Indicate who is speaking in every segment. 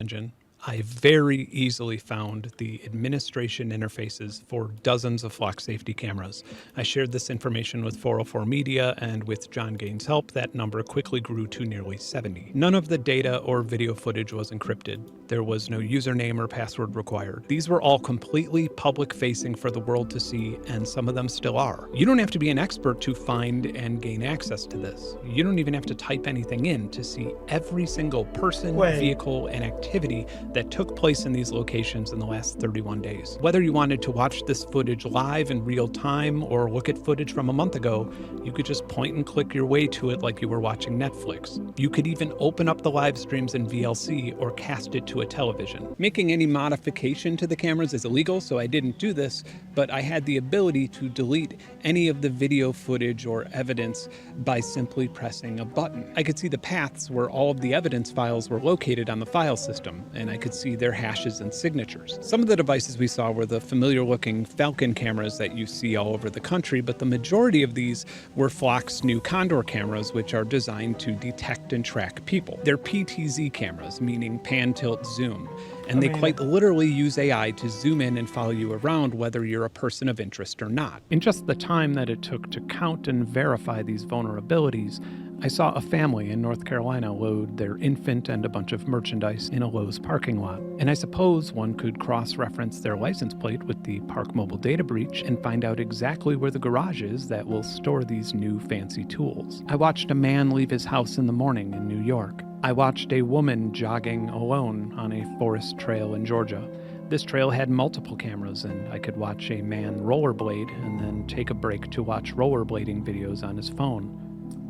Speaker 1: engine, I very easily found the administration interfaces for dozens of flock safety cameras. I shared this information with 404 Media, and with John Gaines' help, that number quickly grew to nearly 70. None of the data or video footage was encrypted. There was no username or password required. These were all completely public-facing for the world to see, and some of them still are. You don't have to be an expert to find and gain access to this. You don't even have to type anything in to see every single person, vehicle, and activity that took place in these locations in the last 31 days. Whether you wanted to watch this footage live in real time or look at footage from a month ago, you could just point and click your way to it like you were watching Netflix. You could even open up the live streams in VLC or cast it to a television. Making any modification to the cameras is illegal, so I didn't do this, but I had the ability to delete any of the video footage or evidence by simply pressing a button. I could see the paths where all of the evidence files were located on the file system, and I could see their hashes and signatures. Some of the devices we saw were the familiar-looking Falcon cameras that you see all over the country, but the majority of these were Flock's new Condor cameras, which are designed to detect and track people. They're PTZ cameras, meaning pan, tilt, zoom, and they quite literally use AI to zoom in and follow you around whether you're a person of interest or not. In just the time that it took to count and verify these vulnerabilities, I saw a family in North Carolina load their infant and a bunch of merchandise in a Lowe's parking lot. And I suppose one could cross-reference their license plate with the Park Mobile data breach and find out exactly where the garage is that will store these new fancy tools. I watched a man leave his house in the morning in New York. I watched a woman jogging alone on a forest trail in Georgia. This trail had multiple cameras, and I could watch a man rollerblade and then take a break to watch rollerblading videos on his phone.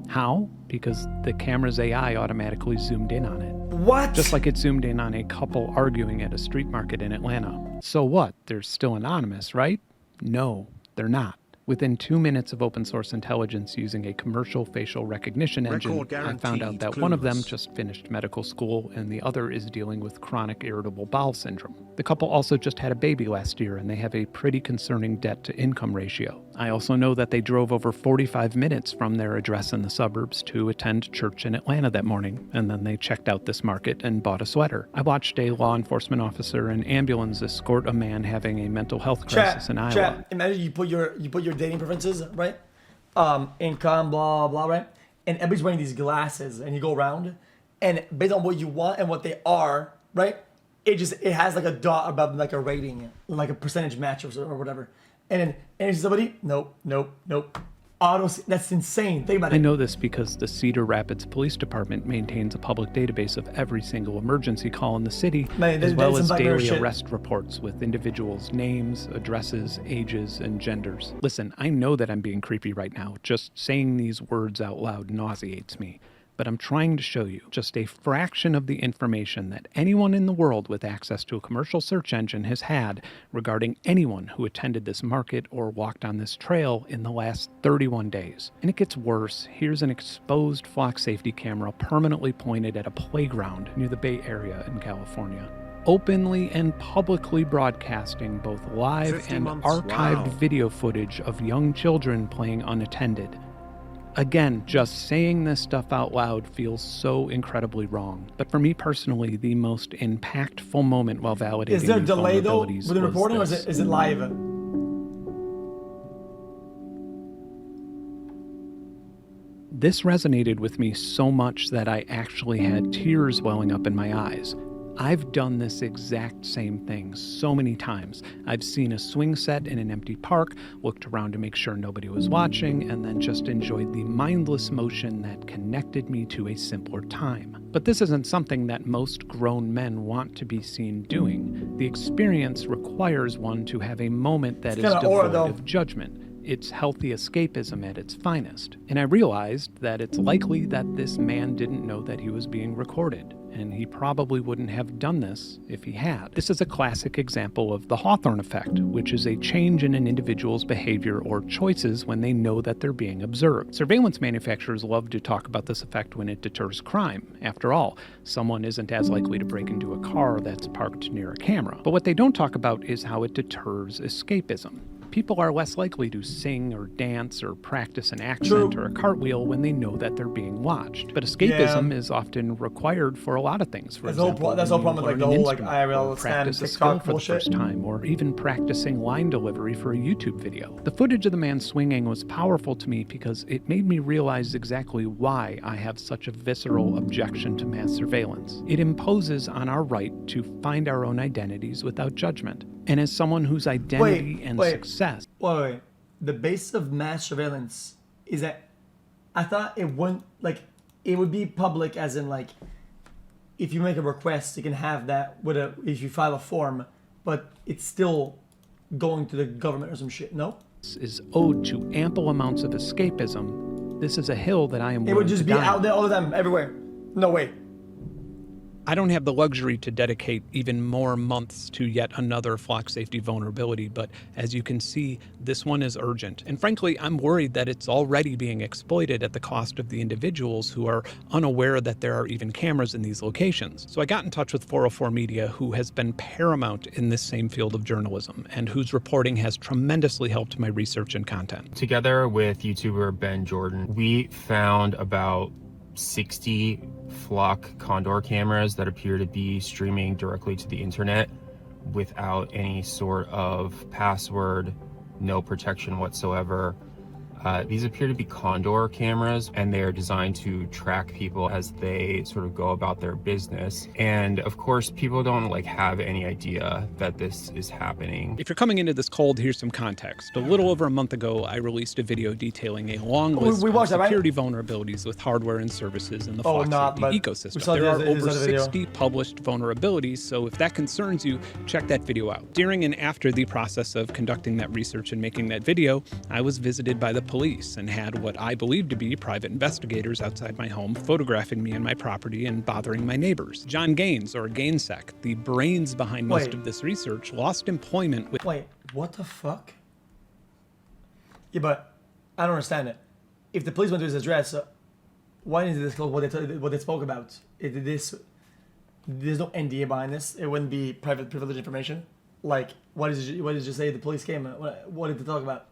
Speaker 1: How? Because the camera's AI automatically zoomed in on it.
Speaker 2: What?
Speaker 1: Just like it zoomed in on a couple arguing at a street market in Atlanta. So what? They're still anonymous, right? No, they're not. Within 2 minutes of open source intelligence using a commercial facial recognition engine, I found out that one of them just finished medical school and the other is dealing with chronic irritable bowel syndrome. The couple also just had a baby last year and they have a pretty concerning debt to income ratio. I also know that they drove over 45 minutes from their address in the suburbs to attend church in Atlanta that morning, and then they checked out this market and bought a sweater. I watched a law enforcement officer and ambulance escort a man having a mental health crisis in Iowa.
Speaker 2: Imagine you put your dating preferences, right? Income, blah, blah, right? And everybody's wearing these glasses and you go around and based on what you want and what they are, right? It has like a dot above like a rating, like a percentage match or whatever. And then somebody, nope. That's insane. Think about it.
Speaker 1: I know this because the Cedar Rapids Police Department maintains a public database of every single emergency call in the city, as well as daily arrest reports with individuals' names, addresses, ages, and genders. Listen, I know that I'm being creepy right now. Just saying these words out loud nauseates me. But I'm trying to show you just a fraction of the information that anyone in the world with access to a commercial search engine has had regarding anyone who attended this market or walked on this trail in the last 31 days. And it gets worse. Here's an exposed flock safety camera permanently pointed at a playground near the Bay Area in California, openly and publicly broadcasting both live and archived video footage of young children playing unattended. Again, just saying this stuff out loud feels so incredibly wrong. But for me personally, the most impactful moment while validating
Speaker 2: is there a delay though with the reporting, or is it live?
Speaker 1: This resonated with me so much that I actually had tears welling up in my eyes. I've done this exact same thing so many times. I've seen a swing set in an empty park, looked around to make sure nobody was watching, and then just enjoyed the mindless motion that connected me to a simpler time. But this isn't something that most grown men want to be seen doing. The experience requires one to have a moment that is devoid of judgment. It's healthy escapism at its finest. And I realized that it's likely that this man didn't know that he was being recorded, and he probably wouldn't have done this if he had. This is a classic example of the Hawthorne effect, which is a change in an individual's behavior or choices when they know that they're being observed. Surveillance manufacturers love to talk about this effect when it deters crime. After all, someone isn't as likely to break into a car that's parked near a camera. But what they don't talk about is how it deters escapism. People are less likely to sing or dance or practice an accent or a cartwheel when they know that they're being watched. But escapism is often required for a lot of things. For example,
Speaker 2: that's the whole
Speaker 1: when you
Speaker 2: problem with like
Speaker 1: learn
Speaker 2: the
Speaker 1: an
Speaker 2: whole like
Speaker 1: instrument,
Speaker 2: IRL
Speaker 1: or
Speaker 2: scam
Speaker 1: practice a skill
Speaker 2: TikTok
Speaker 1: for the
Speaker 2: bullshit.
Speaker 1: first time, or even practicing line delivery for a YouTube video. The footage of the man swinging was powerful to me because it made me realize exactly why I have such a visceral objection to mass surveillance. It imposes on our right to find our own identities without judgment. And as someone whose identity and success...
Speaker 2: Wait. The basis of mass surveillance is that I thought it wouldn't, like, it would be public as in, like, if you make a request, you can have that with if you file a form, but it's still going to the government or some shit, no?
Speaker 1: Is owed to ample amounts of escapism. This is a hill that I am willing to die on.
Speaker 2: It would just be out there all the time, everywhere. No way.
Speaker 1: I don't have the luxury to dedicate even more months to yet another flock safety vulnerability, but as you can see, this one is urgent. And frankly, I'm worried that it's already being exploited at the cost of the individuals who are unaware that there are even cameras in these locations. So I got in touch with 404 Media, who has been paramount in this same field of journalism and whose reporting has tremendously helped my research and content.
Speaker 3: Together with YouTuber Ben Jordan, we found about 60 flock condor cameras that appear to be streaming directly to the internet without any sort of password, no protection whatsoever. These appear to be condor cameras, and they are designed to track people as they sort of go about their business. And of course, people don't have any idea that this is happening.
Speaker 1: If you're coming into this cold, here's some context. A little over a month ago, I released a video detailing a long list of security vulnerabilities with hardware and services in the flock safety ecosystem. There are over 60 published vulnerabilities, so if that concerns you, check that video out. During and after the process of conducting that research and making that video, I was visited by the police and had what I believed to be private investigators outside my home photographing me and my property and bothering my neighbors. John Gaines, or Gainsec, the brains behind most of this research, lost employment with...
Speaker 2: Wait, what the fuck? Yeah, but I don't understand it. If the police went to his address, why didn't they disclose what they spoke about? There's no NDA behind this. It wouldn't be private privileged information. Like, what did you say the police came? What did they talk about?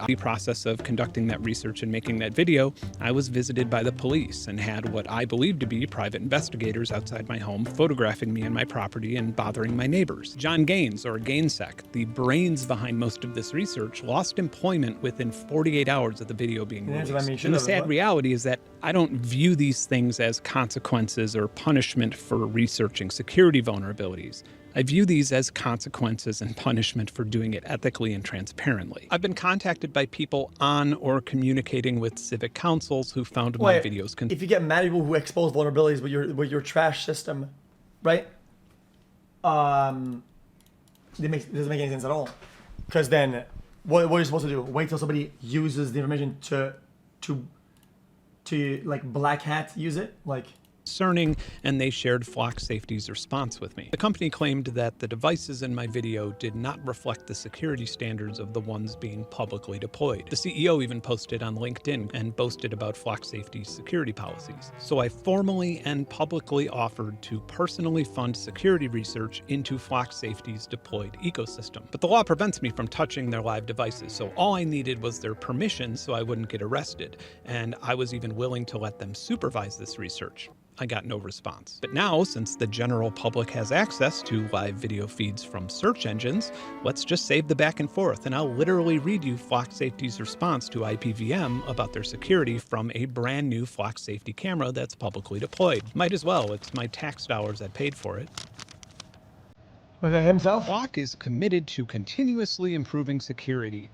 Speaker 1: The process of conducting that research and making that video, I was visited by the police and had what I believed to be private investigators outside my home photographing me and my property and bothering my neighbors. John Gaines, or Gainsec, the brains behind most of this research, lost employment within 48 hours of the video being released. And the sad reality is that I don't view these things as consequences or punishment for researching security vulnerabilities. I view these as consequences and punishment for doing it ethically and transparently. I've been contacted by people on or communicating with civic councils who found my videos.
Speaker 2: If you get mad at people who expose vulnerabilities with your trash system, right? It doesn't make any sense at all. Because then, what are you supposed to do? Wait till somebody uses the information to like black hat use it, like.
Speaker 1: Concerning, and they shared Flock Safety's response with me. The company claimed that the devices in my video did not reflect the security standards of the ones being publicly deployed. The CEO even posted on LinkedIn and boasted about Flock Safety's security policies. So I formally and publicly offered to personally fund security research into Flock Safety's deployed ecosystem. But the law prevents me from touching their live devices, so all I needed was their permission so I wouldn't get arrested. And I was even willing to let them supervise this research. I got no response. But now, since the general public has access to live video feeds from search engines, let's just save the back and forth, and I'll literally read you Flock Safety's response to IPVM about their security from a brand new Flock Safety camera that's publicly deployed. Might as well, it's my tax dollars that paid for it.
Speaker 2: Was that himself?
Speaker 1: Flock is committed to continuously improving security.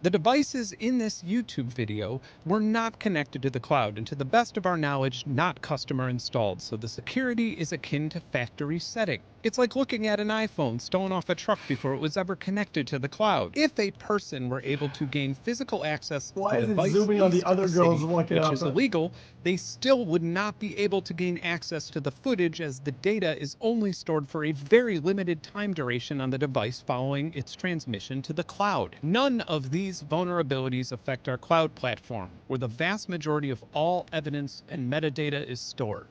Speaker 1: The devices in this YouTube video were not connected to the cloud, and to the best of our knowledge, not customer installed, so the security is akin to factory setting. It's like looking at an iPhone stolen off a truck before it was ever connected to the cloud. If a person were able to gain physical access to the device
Speaker 2: zooming on the other girls walking
Speaker 1: which
Speaker 2: up?
Speaker 1: is illegal, they still would not be able to gain access to the footage, as the data is only stored for a very limited time duration on the device following its transmission to the cloud. None of these vulnerabilities affect our cloud platform, where the vast majority of all evidence and metadata is stored.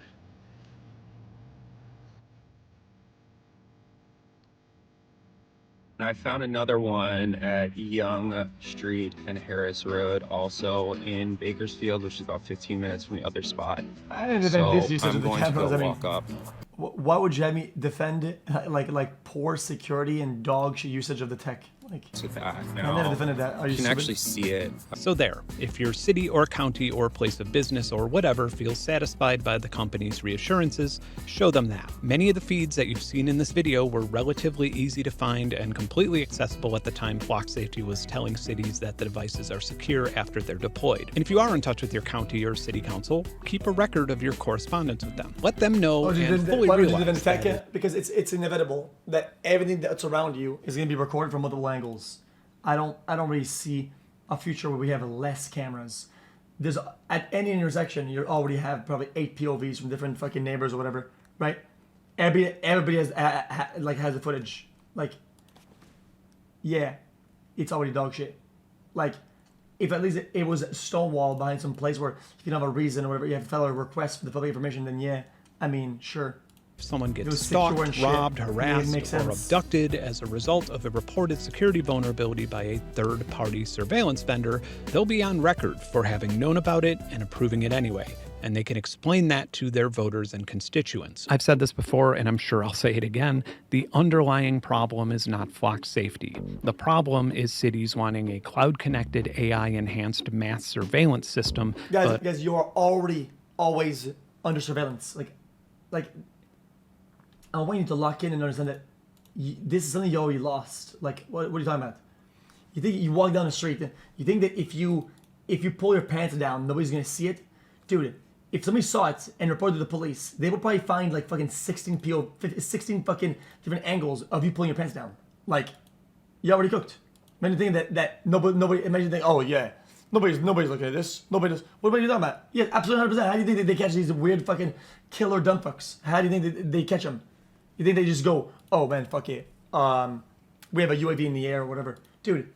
Speaker 3: And I found another one at Young Street and Harris Road, also in Bakersfield, which is about 15 minutes from the other spot.
Speaker 2: I didn't defend
Speaker 3: So
Speaker 2: this usage
Speaker 3: I'm
Speaker 2: of the
Speaker 3: going to go
Speaker 2: cameras. I mean,
Speaker 3: walk up.
Speaker 2: why would you have me defend it? Like poor security and dog shit usage of the tech? Like,
Speaker 3: To that
Speaker 2: I
Speaker 3: now.
Speaker 2: never defended that. Are you
Speaker 3: You can
Speaker 2: stupid?
Speaker 3: actually see it.
Speaker 1: So there, if your city or county or place of business or whatever feels satisfied by the company's reassurances, show them that. Many of the feeds that you've seen in this video were relatively easy to find and completely accessible at the time Flock Safety was telling cities that the devices are secure after they're deployed. And if you are in touch with your county or city council, keep a record of your correspondence with them. Let them know and fully
Speaker 2: why would you
Speaker 1: realize
Speaker 2: defend the tech?
Speaker 1: that
Speaker 2: Because it's inevitable that everything that's around you is going to be recorded from multiple angles. I don't really see a future where we have less cameras. There's at any intersection you already have probably 8 POVs from different fucking neighbors or whatever, right? Everybody has has the footage. Like, yeah, it's already dog shit. Like, if at least it was stonewalled behind some place where you can have a reason or whatever, you have a fellow request for the public information, then yeah, I mean, sure.
Speaker 1: if someone gets
Speaker 2: was secure
Speaker 1: stalked,
Speaker 2: and shit.
Speaker 1: robbed,
Speaker 2: Yeah, it
Speaker 1: harassed,
Speaker 2: makes
Speaker 1: or
Speaker 2: sense.
Speaker 1: abducted as a result of a reported security vulnerability by a third-party surveillance vendor, they'll be on record for having known about it and approving it anyway. And they can explain that to their voters and constituents. I've said this before, and I'm sure I'll say it again. The underlying problem is not Flock Safety. The problem is cities wanting a cloud-connected, AI-enhanced mass surveillance system.
Speaker 2: Guys, you are already always under surveillance. Like, I want you to lock in and understand that this is something you already lost. Like, what are you talking about? You think you walk down the street, you think that if you pull your pants down, nobody's gonna see it, dude. If somebody saw it and reported to the police, they would probably find like fucking 16 fucking different angles of you pulling your pants down. Like, you already cooked. Imagine thinking that nobody. Imagine thinking, oh yeah, nobody's looking at this. Nobody does. What are you talking about? Yeah, absolutely 100%. How do you think they catch these weird fucking killer dumb fucks? How do you think they catch them? You think they just go, oh man, fuck it. We have a UAV in the air or whatever, dude.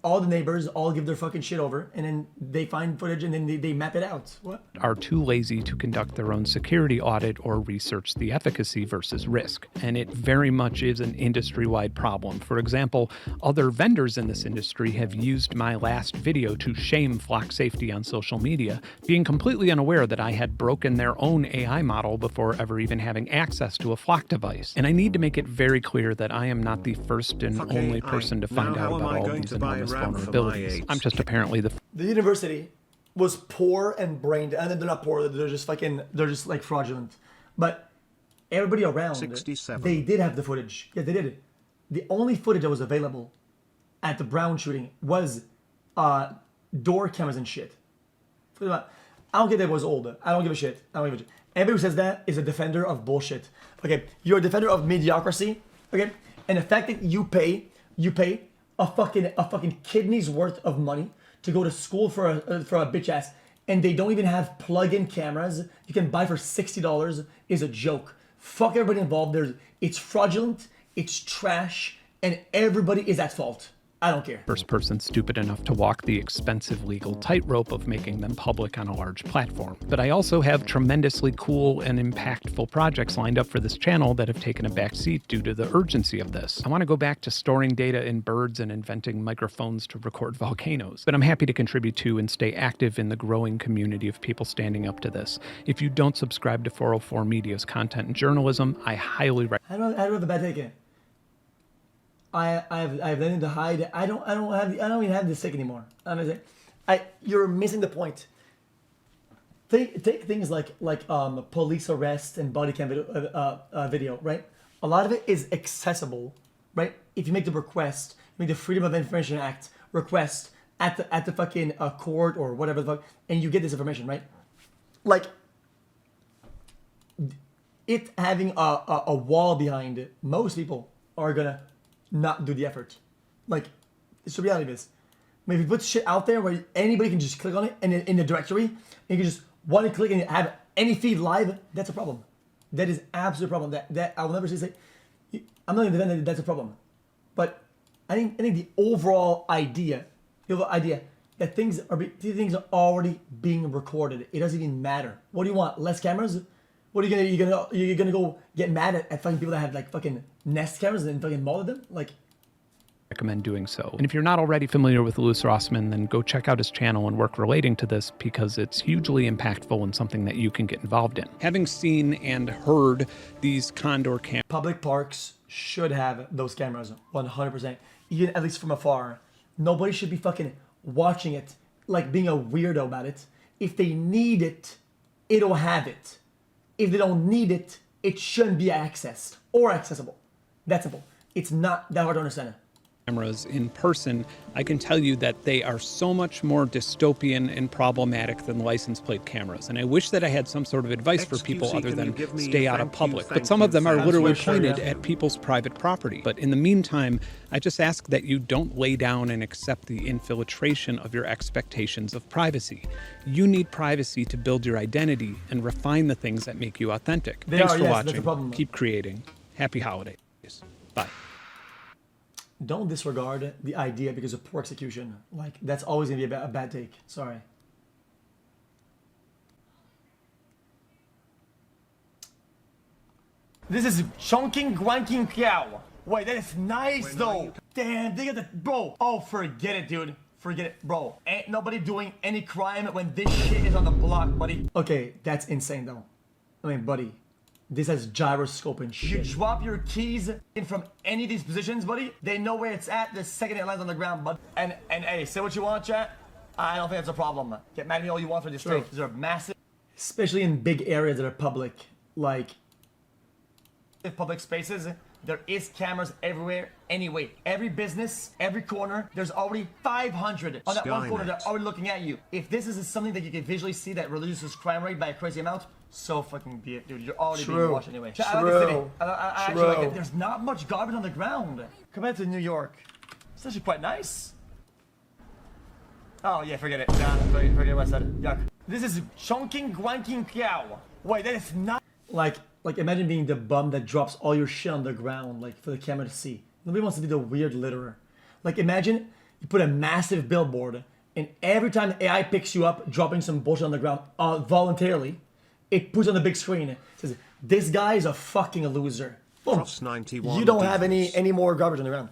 Speaker 2: All the neighbors all give their fucking shit over, and then they find footage, and then they map it out. What?
Speaker 1: Are too lazy to conduct their own security audit or research the efficacy versus risk. And it very much is an industry-wide problem. For example, other vendors in this industry have used my last video to shame Flock Safety on social media, being completely unaware that I had broken their own AI model before ever even having access to a Flock device. And I need to make it very clear that I am not the first and only person to find out about all these enormous vulnerabilities. I'm just apparently the
Speaker 2: university was poor and brain dead. And they're not poor, they're just like fraudulent. But everybody around,
Speaker 4: 67.
Speaker 2: they did have the footage. Yeah, they did. The only footage that was available at the Brown shooting was door cameras and shit. I don't care that it was old. I don't give a shit. Everybody who says that is a defender of bullshit. Okay, you're a defender of mediocrity. Okay, and the fact that you pay a fucking kidney's worth of money to go to school for a bitch ass, and they don't even have plug-in cameras you can buy for $60 is a joke. Fuck everybody involved. It's fraudulent, it's trash, and everybody is at fault. I don't care.
Speaker 1: first person stupid enough to walk the expensive legal tightrope of making them public on a large platform. But I also have tremendously cool and impactful projects lined up for this channel that have taken a backseat due to the urgency of this. I want to go back to storing data in birds and inventing microphones to record volcanoes, but I'm happy to contribute to and stay active in the growing community of people standing up to this. If you don't subscribe to 404 Media's content and journalism, I highly recommend.
Speaker 2: I don't have a bad take. I have nothing to hide. I don't even have this stick anymore. You're missing the point. Take things like police arrest and body cam video, right? A lot of it is accessible, right? If you make the request, you make the Freedom of Information Act request at the fucking court or whatever the fuck, and you get this information, right? Like, it having a wall behind it, most people are gonna not do the effort. Like, it's the reality of this. I mean, if you put shit out there where anybody can just click on it and in the directory, and you can just one click and have any feed live, that's a problem. That is absolute problem. That I will never say. I'm not even defending that that's a problem, but I think the overall idea, that things are already being recorded. It doesn't even matter. What do you want? Less cameras? What are you gonna go get mad at fucking people that have like fucking Nest cameras and then fucking maul them? Like,
Speaker 1: recommend doing so. And if you're not already familiar with Louis Rossmann, then go check out his channel and work relating to this because it's hugely impactful and something that you can get involved in. Having seen and heard these Condor cameras,
Speaker 2: Public parks should have those cameras 100%, even at least from afar. Nobody should be fucking watching it, like being a weirdo about it. If they need it, it'll have it. If they don't need it, it shouldn't be accessed or accessible. That's simple. It's not that hard to understand.
Speaker 1: cameras in person, I can tell you that they are so much more dystopian and problematic than license plate cameras. And I wish that I had some sort of advice for people other than stay out of public. But some of them are literally pointed at people's private property. But in the meantime, I just ask that you don't lay down and accept the infiltration of your expectations of privacy. You need privacy to build your identity and refine the things that make you authentic. Thanks for watching. Keep creating. Happy holidays. Bye.
Speaker 2: Don't disregard the idea because of poor execution. Like, that's always gonna be a bad take. Sorry. This is chunking guanking cow. Wait, that is nice though. Damn, they got the bro. Oh, forget it, dude. Forget it, bro. Ain't nobody doing any crime when this shit is on the block, buddy. Okay, that's insane though. I mean, buddy. This has gyroscope and shit. You drop your keys in from any of these positions, buddy. They know where it's at the second it lands on the ground, bud. And hey, say what you want, chat. I don't think that's a problem. Get mad at me all you want for this take. These are massive. Especially in big areas that are public. Like, public spaces. There is cameras everywhere anyway. Every business, every corner, there's already 500 on that one corner that are already looking at you. If this is something that you can visually see that reduces crime rate by a crazy amount, so fucking be it, dude. You're already being watched anyway. I like the city. I actually like it. There's not much garbage on the ground. Compared to New York, it's actually quite nice. Oh yeah, forget it. Nah, forget what I said. Yuck. This is chunking guanking cow. Wait, that is not like imagine being the bum that drops all your shit on the ground, like for the camera to see. Nobody wants to be the weird litterer. Like imagine you put a massive billboard, and every time the AI picks you up dropping some bullshit on the ground voluntarily, it puts on the big screen. It says, "This guy is a fucking loser." Boom. You don't have any more garbage on the ground.